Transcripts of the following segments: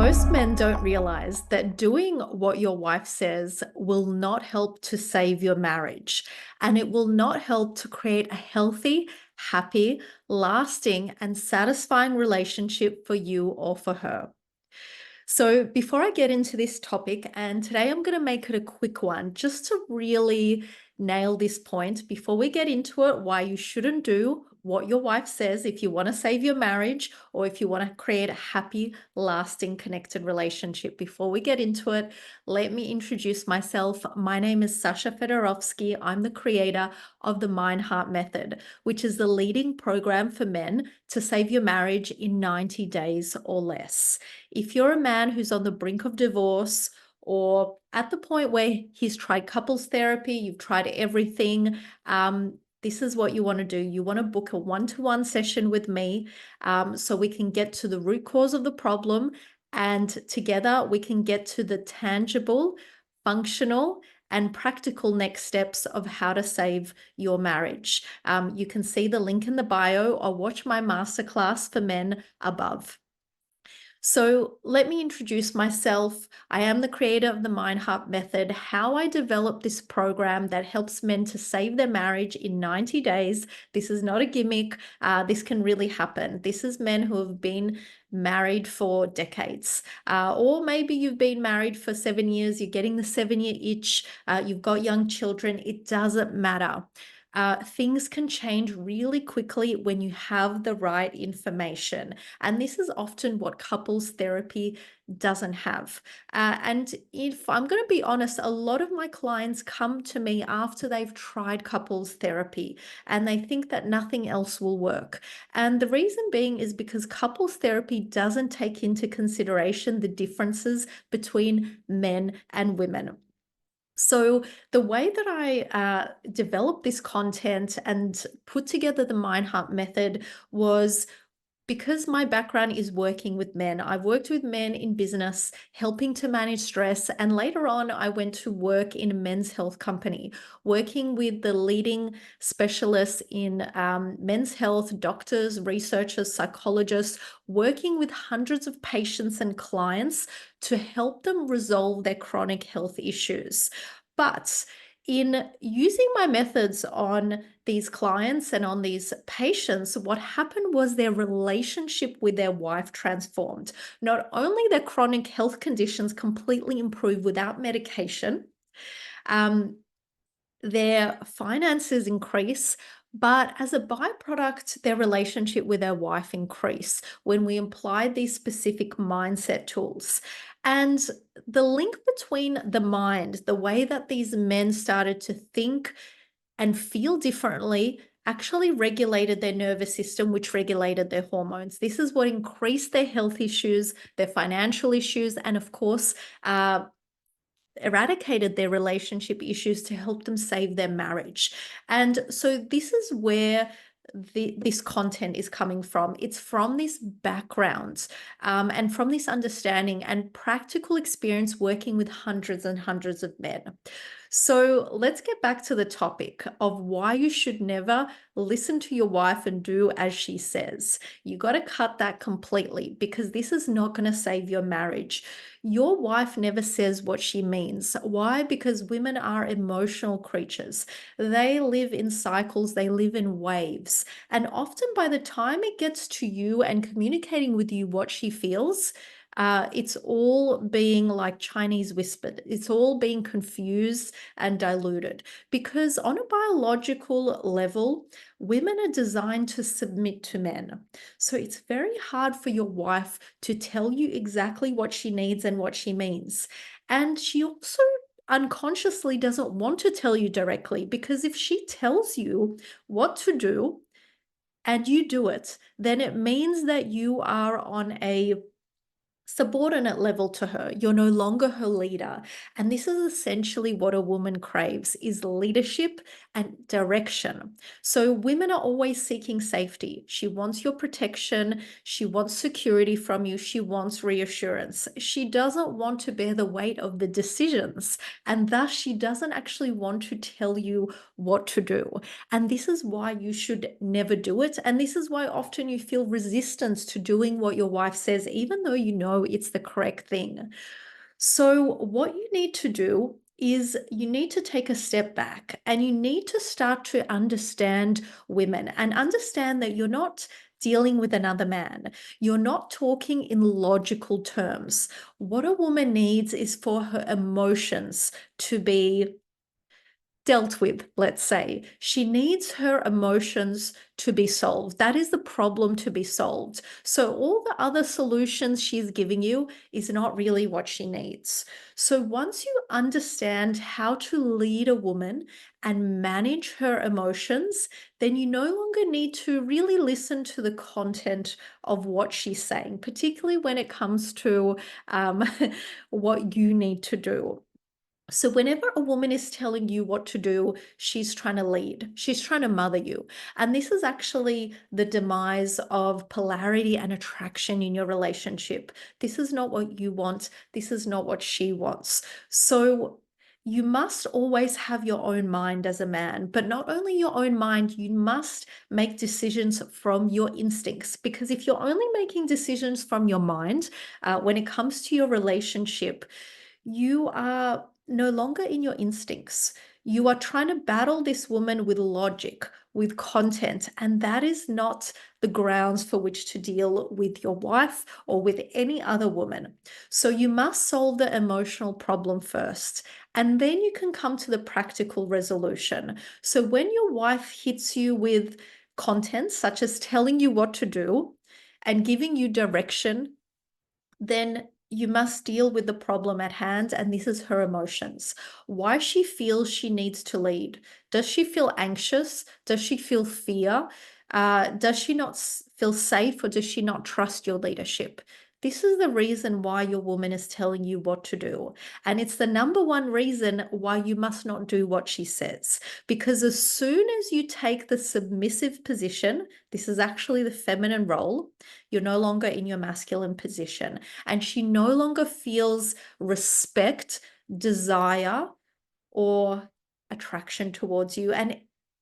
Most men don't realize that doing what your wife says will not help to save your marriage, and it will not help to create a healthy, happy, lasting, and satisfying relationship for you or for her. So, before I get into this topic, and today I'm going to make it a quick one just to really nail this point before we get into it, why you shouldn't do what your wife says if you want to save your marriage or if you want to create a happy, lasting, connected relationship. Before we get into it, let me introduce myself. My name is Sasha Fedorovsky. I'm the creator of the Mind Heart Method, which is the leading program for men to save your marriage in 90 days or less. If you're a man who's on the brink of divorce or at the point where he's tried couples therapy, you've tried everything, this is what you want to do. You want to book a one-to-one session with me so we can get to the root cause of the problem, and together we can get to the tangible, functional, and practical next steps of how to save your marriage. You can see the link in the bio or watch my masterclass for men above. So let me introduce myself. I am the creator of the Mind Heart Method, how I developed this program that helps men to save their marriage in 90 days. This is not a gimmick. This can really happen. This is men who have been married for decades, or maybe you've been married for 7 years, you're getting the 7-year itch, you've got young children. It doesn't matter. Things can change really quickly when you have the right information. And this is often what couples therapy doesn't have. And if I'm going to be honest, a lot of my clients come to me after they've tried couples therapy and they think that nothing else will work. And the reason being is because couples therapy doesn't take into consideration the differences between men and women. So the way that I developed this content and put together the Mind Heart Method was because my background is working with men. I've worked with men in business, helping to manage stress. And later on, I went to work in a men's health company, working with the leading specialists in men's health, doctors, researchers, psychologists, working with hundreds of patients and clients to help them resolve their chronic health issues. But in using my methods on these clients and on these patients, what happened was their relationship with their wife transformed. Not only their chronic health conditions completely improved without medication, their finances increase, but as a byproduct, their relationship with their wife increased when we applied these specific mindset tools. And the link between the mind, the way that these men started to think and feel differently, actually regulated their nervous system, which regulated their hormones. This is what increased their health issues, their financial issues, and of course, eradicated their relationship issues to help them save their marriage. And so this is where this content is coming from. It's from this background and from this understanding and practical experience working with hundreds and hundreds of men. So let's get back to the topic of why you should never listen to your wife and do as she says. You got to cut that completely because this is not going to save your marriage. Your wife never says what she means. Why? Because women are emotional creatures. They live in cycles, they live in waves. And often by the time it gets to you and communicating with you what she feels, it's all being like Chinese whispered. It's all being confused and diluted because on a biological level, women are designed to submit to men. So it's very hard for your wife to tell you exactly what she needs and what she means. And she also unconsciously doesn't want to tell you directly because if she tells you what to do and you do it, then it means that you are on a subordinate level to her. You're no longer her leader. And this is essentially what a woman craves is leadership and direction. So women are always seeking safety. She wants your protection. She wants security from you. She wants reassurance. She doesn't want to bear the weight of the decisions, and thus she doesn't actually want to tell you what to do. And this is why you should never do it. And this is why often you feel resistance to doing what your wife says, even though you know it's the correct thing. So, what you need to do is you need to take a step back and you need to start to understand women and understand that you're not dealing with another man. You're not talking in logical terms. What a woman needs is for her emotions to be dealt with, let's say. She needs her emotions to be solved. That is the problem to be solved. So all the other solutions she's giving you is not really what she needs. So once you understand how to lead a woman and manage her emotions, then you no longer need to really listen to the content of what she's saying, particularly when it comes to what you need to do. So whenever a woman is telling you what to do, she's trying to lead. She's trying to mother you. And this is actually the demise of polarity and attraction in your relationship. This is not what you want. This is not what she wants. So you must always have your own mind as a man, but not only your own mind, you must make decisions from your instincts. Because if you're only making decisions from your mind, when it comes to your relationship, you are no longer in your instincts. You are trying to battle this woman with logic, with content, and that is not the grounds for which to deal with your wife or with any other woman. So you must solve the emotional problem first, and then you can come to the practical resolution. So when your wife hits you with content, such as telling you what to do and giving you direction, then you must deal with the problem at hand, and this is her emotions. Why she feels she needs to lead. Does she feel anxious? Does she feel fear? Does she not feel safe, or does she not trust your leadership? This is the reason why your woman is telling you what to do. And it's the number one reason why you must not do what she says. Because as soon as you take the submissive position, this is actually the feminine role, you're no longer in your masculine position. And she no longer feels respect, desire, or attraction towards you. And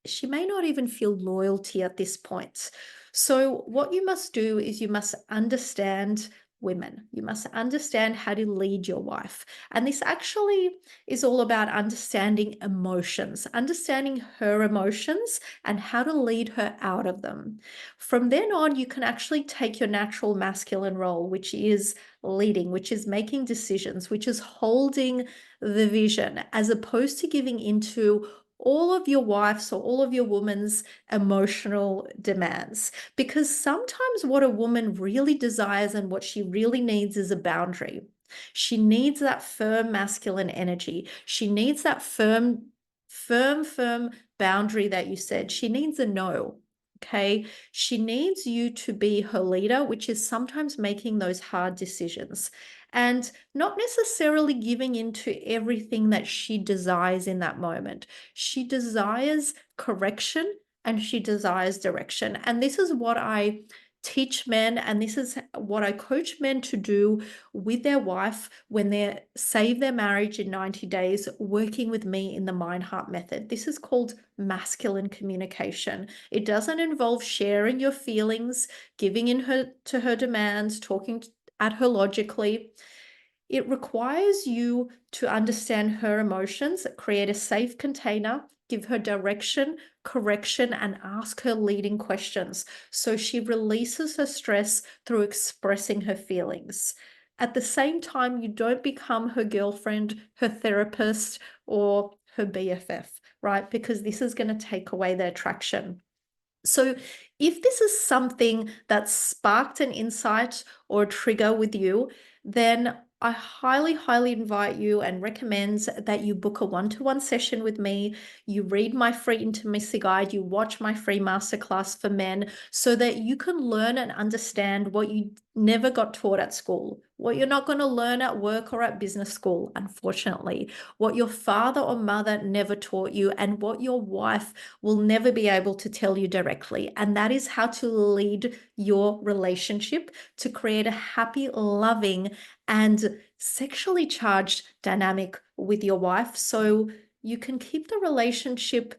she may not even feel loyalty at this point. So, what you must do is you must understand women. You must understand how to lead your wife. And this actually is all about understanding emotions, understanding her emotions and how to lead her out of them. From then on, you can actually take your natural masculine role, which is leading, which is making decisions, which is holding the vision, as opposed to giving into all of your wife's or all of your woman's emotional demands. Because sometimes what a woman really desires and what she really needs is a boundary. She needs that firm masculine energy. She needs that firm boundary that you said. She needs a no. Okay. She needs you to be her leader, which is sometimes making those hard decisions and not necessarily giving into everything that she desires in that moment. She desires correction and she desires direction. And this is what I teach men, and this is what I coach men to do with their wife when they save their marriage in 90 days, working with me in the Mind Heart method. This is called masculine communication. It doesn't involve sharing your feelings, giving in to her demands, talking at her logically. It requires you to understand her emotions, create a safe container, give her direction, correction, and ask her leading questions so she releases her stress through expressing her feelings. At the same time, you don't become her girlfriend, her therapist, or her BFF, right? Because this is going to take away their attraction. So if this is something that sparked an insight or a trigger with you, then I highly, highly invite you and recommend that you book a one-to-one session with me. You read my free intimacy guide, you watch my free masterclass for men so that you can learn and understand what you never got taught at school, what you're not going to learn at work or at business school, unfortunately, what your father or mother never taught you, and what your wife will never be able to tell you directly. And that is how to lead your relationship to create a happy, loving, and sexually charged dynamic with your wife so you can keep the relationship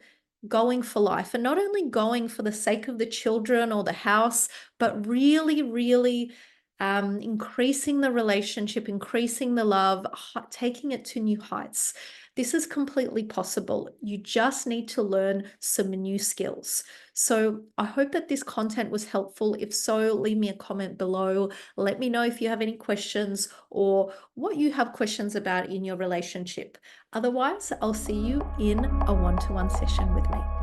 going for life, and not only going for the sake of the children or the house, but really, really increasing the relationship, increasing the love, taking it to new heights. This is completely possible. You just need to learn some new skills. So I hope that this content was helpful. If so, leave me a comment below. Let me know if you have any questions or what you have questions about in your relationship. Otherwise, I'll see you in a one-to-one session with me.